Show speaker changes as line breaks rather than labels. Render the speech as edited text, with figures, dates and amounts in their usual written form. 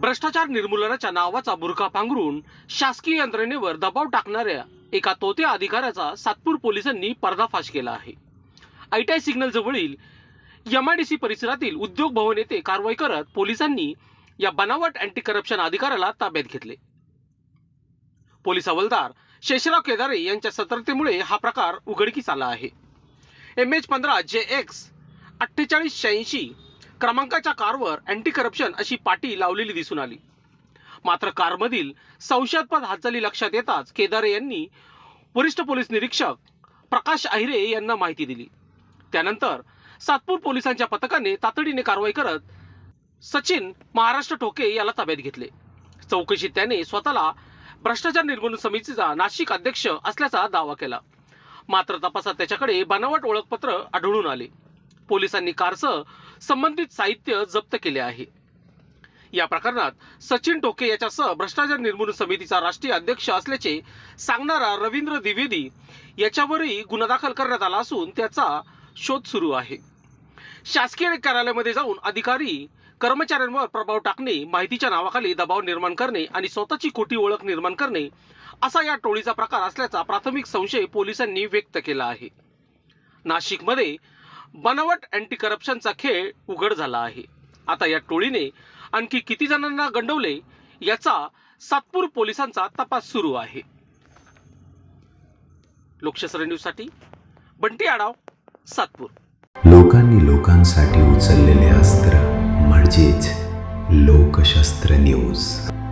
भ्रष्टाचार निर्मूलनाच्या नावाचा बुरखा पांघरून शासकीय यंत्रणेवर दबाव टाकणाऱ्या एका तोत्या अधिकाऱ्याचा सातपूर पोलिसांनी पर्दाफाश केला आहे। आयटीआय सिग्नल जवळील एमआयडीसी परिसरातील उद्योग भवन येथे कारवाई करत पोलिसांनी या बनावट अँटी करप्शन अधिकाऱ्याला ताब्यात घेतले। पोलीस हवालदार शेषराव केदारे यांच्या सतर्कतेमुळे हा प्रकार उघडकीस आला आहे। MH15 JX 4886 क्रमांकाच्या कारवर अँटी करप्शन अशी पाटी लावलेली दिसून आली। मात्र कारमधील संशयास्पद हालचाली लक्षात येताच केदारे यांनी वरिष्ठ पोलीस निरीक्षक प्रकाश अहिरे यांना माहिती दिली। त्यानंतर सातपूर पोलिसांच्या पथकाने तातडीने कारवाई करत सचिन महाराष्ट्र ठोके याला ताब्यात घेतले। चौकशीत त्याने स्वतःला भ्रष्टाचार निर्मूलन समितीचा नाशिक अध्यक्ष असल्याचा दावा केला। मात्र तपासात त्याच्याकडे बनावट ओळखपत्र आढळून आले। पोलिसांनी कारसह संबंधित साहित्य जप्त केले आहे। या प्रकरणात सचिन टोके याच्यासह भ्रष्टाचार निर्मूलन समितीचा राष्ट्रीय अध्यक्ष असल्याचे सांगणारा रवींद्र द्विवेदी याच्यावरही गुन्हा दाखल करण्यात आला असून त्याचा शोध सुरू आहे। शासकीय कार्यालयामध्ये जाऊन अधिकारी कर्मचाऱ्यांवर प्रभाव टाकणे, माहितीच्या नावाखाली दबाव निर्माण करणे आणि स्वतःची खोटी ओळख निर्माण करणे असा या टोळीचा प्रकार असल्याचा प्राथमिक संशय पोलिसांनी व्यक्त केला आहे। नाशिकमध्ये बनावट अँटी करप्शनचा खेळ उघड झाला आहे। आता या टोळीने आणखी किती जणांना गंडवले याचा सातपूर पोलिसांचा तपास सुरू आहे। लोकशास्त्र न्यूजसाठी बंटी आडाव, सातपूर।
लोकांनी लोकांसाठी उचललेले अस्त्र म्हणजेच लोकशास्त्र न्यूज।